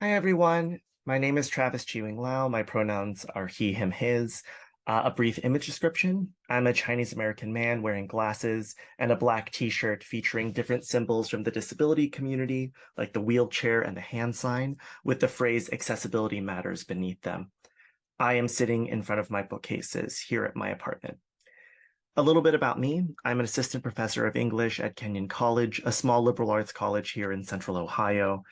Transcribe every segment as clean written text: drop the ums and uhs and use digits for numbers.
Hi, everyone. My name is Travis Chiwing Lau. My pronouns are he, him, his. A brief image description. I'm a Chinese American man wearing glasses and a black t-shirt featuring different symbols from the disability community, like the wheelchair and the hand sign, with the phrase accessibility matters beneath them. I am sitting in front of my bookcases here at my apartment. A little bit about me. I'm an assistant professor of English at Kenyon College, a small liberal arts college here in central Ohio.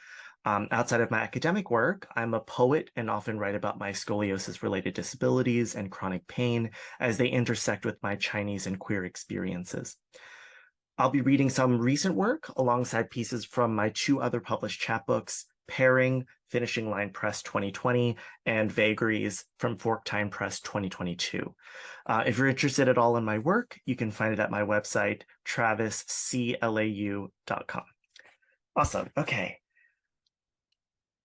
Outside of my academic work, I'm a poet and often write about my scoliosis-related disabilities and chronic pain as they intersect with my Chinese and queer experiences. I'll be reading some recent work alongside pieces from my two other published chapbooks, Pairing, Finishing Line Press 2020, and Vagaries from Fork Time Press 2022. If you're interested at all in my work, you can find it at my website, travisclau.com. Awesome. Okay.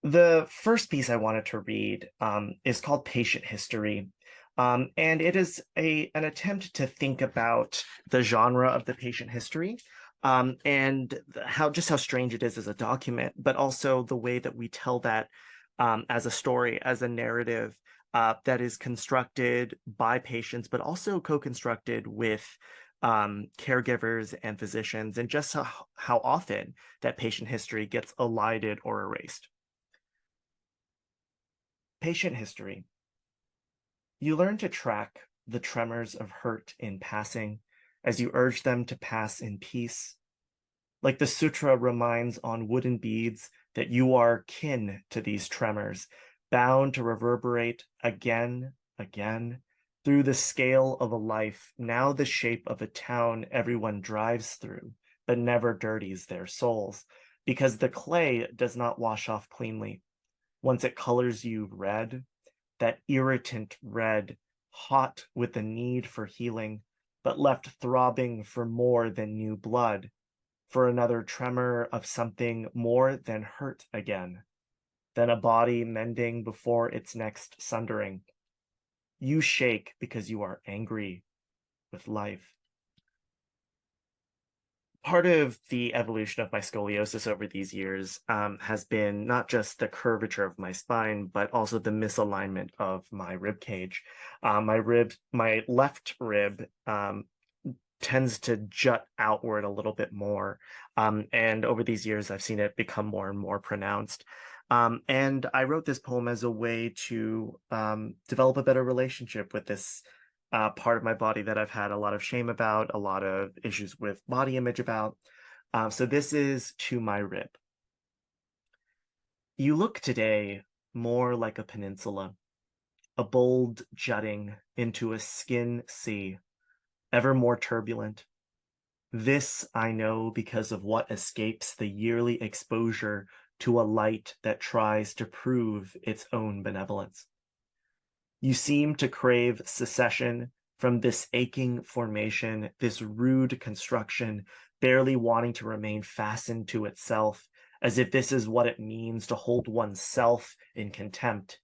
The first piece I wanted to read is called Patient History. And it is an attempt to think about the genre of the patient history and how strange it is as a document, but also the way that we tell that as a story, as a narrative that is constructed by patients, but also co-constructed with caregivers and physicians, and just how often that patient history gets elided or erased. Patient history. You learn to track the tremors of hurt in passing as you urge them to pass in peace. Like the sutra reminds on wooden beads that you are kin to these tremors, bound to reverberate again, again, through the scale of a life, now the shape of a town everyone drives through, but never dirties their souls, because the clay does not wash off cleanly. Once it colors you red, that irritant red, hot with the need for healing, but left throbbing for more than new blood, for another tremor of something more than hurt again, than a body mending before its next sundering. You shake because you are angry with life. Part of the evolution of my scoliosis over these years has been not just the curvature of my spine, but also the misalignment of my rib cage. My left rib tends to jut outward a little bit more. And over these years, I've seen it become more and more pronounced. And I wrote this poem as a way to develop a better relationship with this part of my body that I've had a lot of shame about, a lot of issues with body image about. So this is To My Rib. You look today more like a peninsula, a bold jutting into a skin sea, ever more turbulent. This I know because of what escapes the yearly exposure to a light that tries to prove its own benevolence. You seem to crave secession from this aching formation, this rude construction, barely wanting to remain fastened to itself, as if this is what it means to hold oneself in contempt,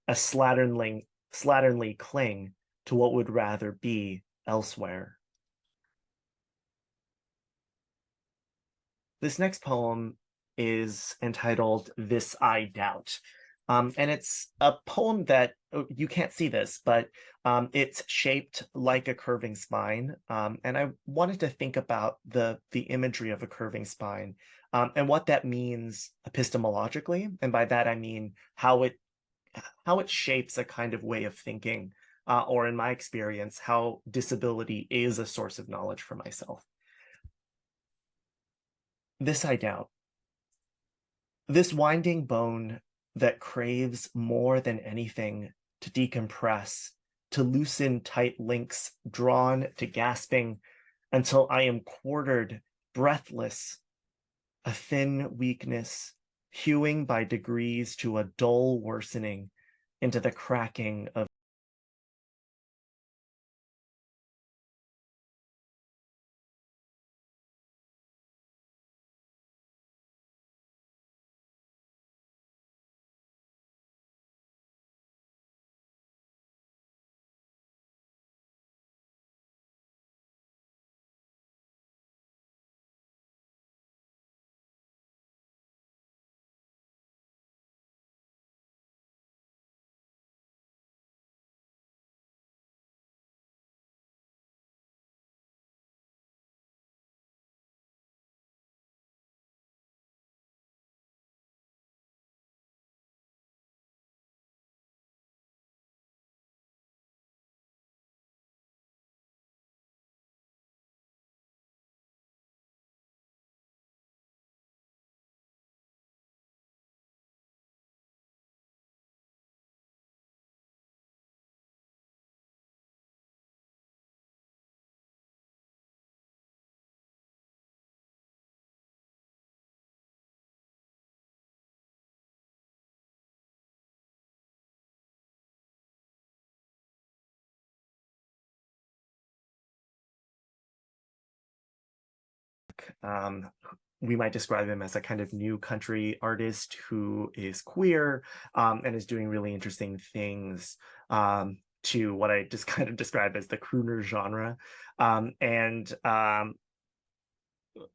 a slatternly cling to what would rather be elsewhere. This next poem is entitled This I Doubt. And it's a poem that you can't see this, but it's shaped like a curving spine. And I wanted to think about the imagery of a curving spine and what that means epistemologically. And by that, I mean how it shapes a kind of way of thinking, or in my experience, how disability is a source of knowledge for myself. This I doubt. This winding bone that craves more than anything to decompress, to loosen tight links drawn to gasping until I am quartered, breathless, a thin weakness, hewing by degrees to a dull worsening into the cracking of We might describe him as a kind of new country artist who is queer, and is doing really interesting things, to what I just kind of described as the crooner genre. And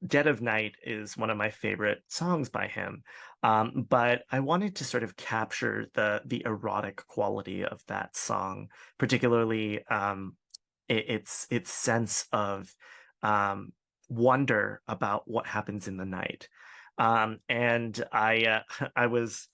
Dead of Night is one of my favorite songs by him. But I wanted to sort of capture the erotic quality of that song, particularly its sense of um, wonder about what happens in the night. And I was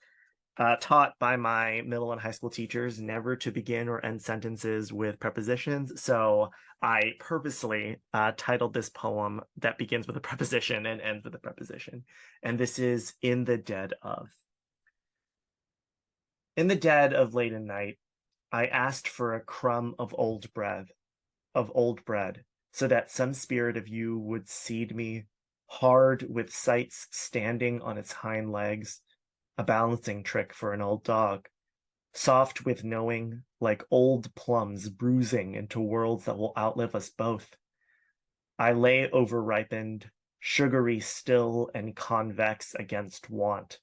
taught by my middle and high school teachers never to begin or end sentences with prepositions. So I purposely titled this poem that begins with a preposition and ends with a preposition. And this is In the Dead of. In the dead of late at night, I asked for a crumb of old bread, so that some spirit of you would seed me, hard with sights standing on its hind legs, a balancing trick for an old dog, soft with knowing, like old plums bruising into worlds that will outlive us both. I lay overripened, sugary still and convex against want.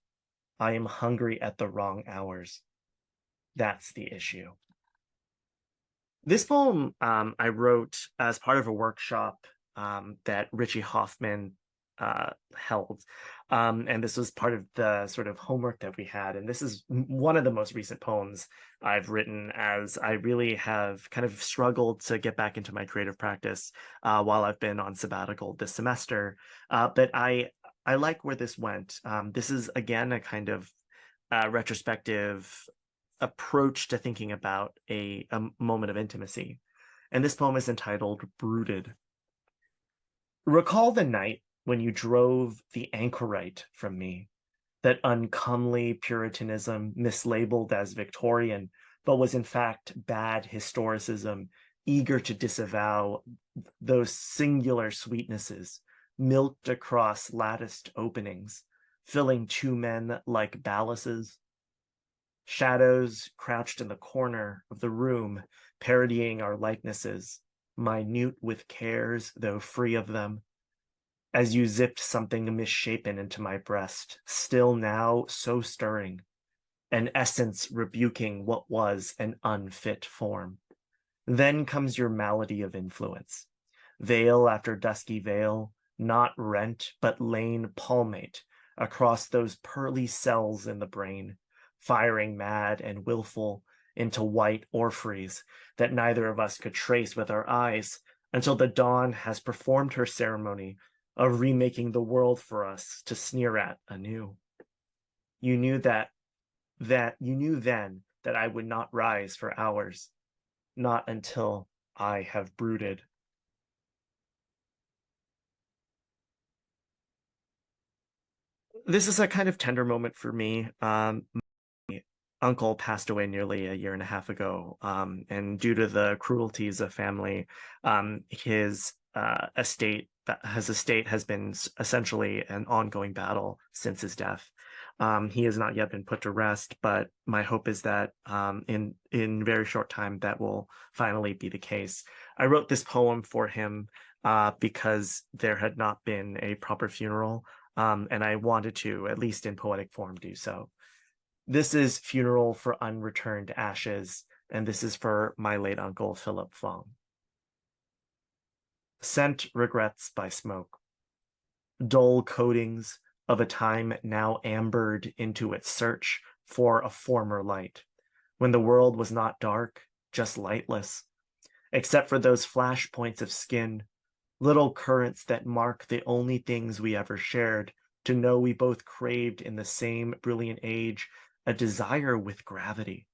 I am hungry at the wrong hours. That's the issue. This poem I wrote as part of a workshop that Richie Hoffman held. And this was part of the sort of homework that we had. And this is one of the most recent poems I've written, as I really have kind of struggled to get back into my creative practice while I've been on sabbatical this semester. But I like where this went. This is, again, a kind of retrospective approach to thinking about a moment of intimacy. And this poem is entitled Brooded. Recall the night when you drove the anchorite from me, that uncomely Puritanism mislabeled as Victorian, but was in fact bad historicism, eager to disavow those singular sweetnesses, milked across latticed openings, filling two men like ballases. Shadows crouched in the corner of the room, parodying our likenesses, minute with cares, though free of them, as you zipped something misshapen into my breast, still now so stirring, an essence rebuking what was an unfit form. Then comes your malady of influence, veil after dusky veil, not rent, but lain palmate across those pearly cells in the brain, firing mad and willful into white orpheries that neither of us could trace with our eyes until the dawn has performed her ceremony of remaking the world for us to sneer at anew. You knew you knew then that I would not rise for hours, not until I have brooded. This is a kind of tender moment for me. Uncle passed away nearly a year and a half ago, and due to the cruelties of family, his estate has been essentially an ongoing battle since his death. He has not yet been put to rest, but my hope is that in very short time that will finally be the case. I wrote this poem for him because there had not been a proper funeral, and I wanted to, at least in poetic form, do so. This is Funeral for Unreturned Ashes, and this is for my late uncle, Philip Fong. Scent regrets by smoke. Dull coatings of a time now ambered into its search for a former light, when the world was not dark, just lightless, except for those flash points of skin, little currents that mark the only things we ever shared, to know we both craved in the same brilliant age a desire with gravity,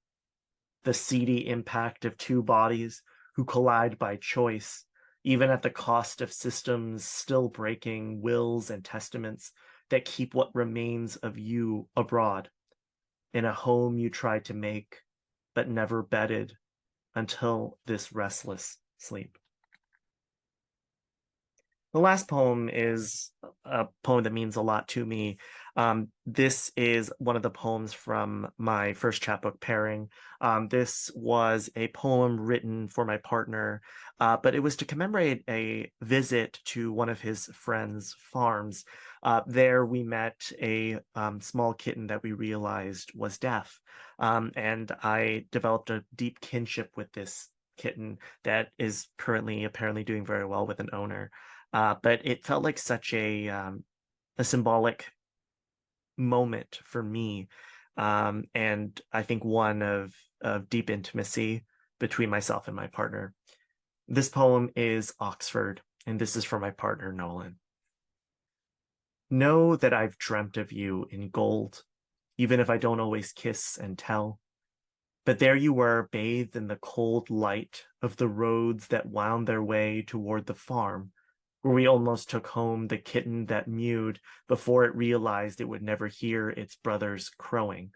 the seedy impact of two bodies who collide by choice, even at the cost of systems still breaking wills and testaments that keep what remains of you abroad, in a home you tried to make, but never bedded until this restless sleep. The last poem is a poem that means a lot to me. This is one of the poems from my first chapbook pairing. This was a poem written for my partner, but it was to commemorate a visit to one of his friends' farms. There we met a small kitten that we realized was deaf, and I developed a deep kinship with this kitten that is currently apparently doing very well with an owner. But it felt like such a symbolic moment for me, and I think one of deep intimacy between myself and my partner. This poem is Oxford, and this is for my partner, Nolan. Know that I've dreamt of you in gold, even if I don't always kiss and tell. But there you were, bathed in the cold light of the roads that wound their way toward the farm, where we almost took home the kitten that mewed before it realized it would never hear its brother's crowing.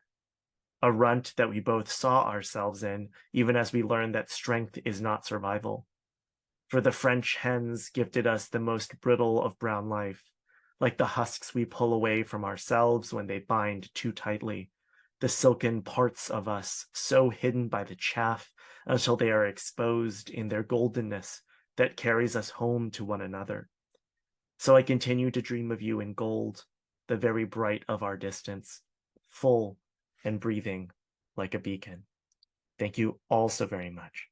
A runt that we both saw ourselves in, even as we learned that strength is not survival. For the French hens gifted us the most brittle of brown life, like the husks we pull away from ourselves when they bind too tightly, the silken parts of us so hidden by the chaff until they are exposed in their goldenness that carries us home to one another. So I continue to dream of you in gold, the very bright of our distance, full and breathing like a beacon. Thank you all so very much.